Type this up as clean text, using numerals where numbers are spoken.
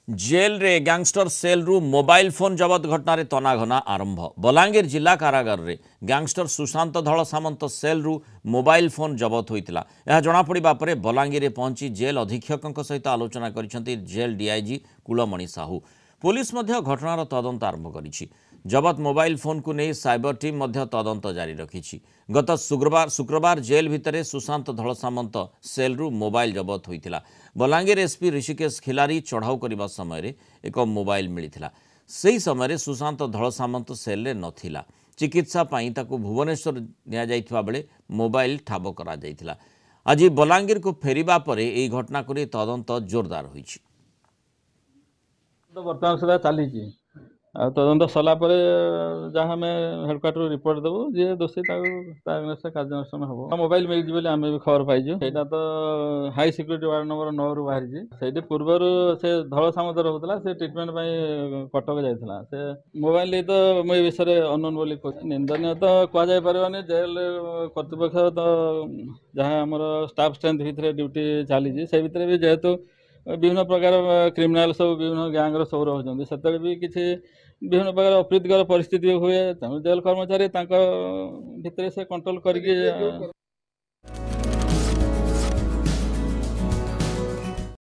Jail रे gangster cell रु mobile phone जबत घटना रे तनाघना आरंभ। बलांगीर जिला कारागार रे गैंगस्टर सुशांत धल सामंत सेल रु मोबाइल फोन जबत होइतिला। यह जना पड़िबा परे बलांगीर रे पहुंची जेल अधीक्षक सहित आलोचना करिसेंती jail DIG Kulamani Sahu. Police मध्य घटनार तदंत आरंभ करिछि। जबत मोबाइल फोन को नहीं साइबर टीम मध्य तदंत जारी रखिछि। गत शुक्रवार जेल भितरे सुशांत धल सामंत सेल रु मोबाइल जबत होइतिला। बलांगीर एसपी ऋषिकेश खिलारी चढ़ाऊ करने समय एक मोबाइल मिलता। से समय सुशांत धल सामंत सेल नथिला। चिकित्सा ताकू भुवनेश्वर निया बेले मोबाइल ठाब करा जायतिला। आज बलांगीर को फेरिबा परे एई घटना को तदंत जोरदार होइछि। तो वर्तमान सुधा चली तदंत सरला जहाँ आम हेडक्वार्टर रिपोर्ट देवु जी दोषी कार्यानुष्ठान हम मोबाइल मिल जाए आम भी खबर पाइजु। सेटा तो हाई सिक्यूरीटी वार्ड नंबर 9 रु बाहरी से पूर्वर से धल सामंत रोला से ट्रिटमेंट कटक जाता से मोबाइल तो मुझे विषय अनोन बोली निंदनीय तो कहुपर जेल कर्तृपक्ष तो जहाँ आम स्टाफ स्ट्रेंथ भितर ड्यूटी चली से भितर भी जेहेतु विभिन्न प्रकार क्रिमिनाल सब विभिन्न गैंग्र सब रोचे से भी किसी विभिन्न प्रकार अप्रीतिकर परिस्थिति हुए तेणु जेल कर्मचारी भितर से कंट्रोल करके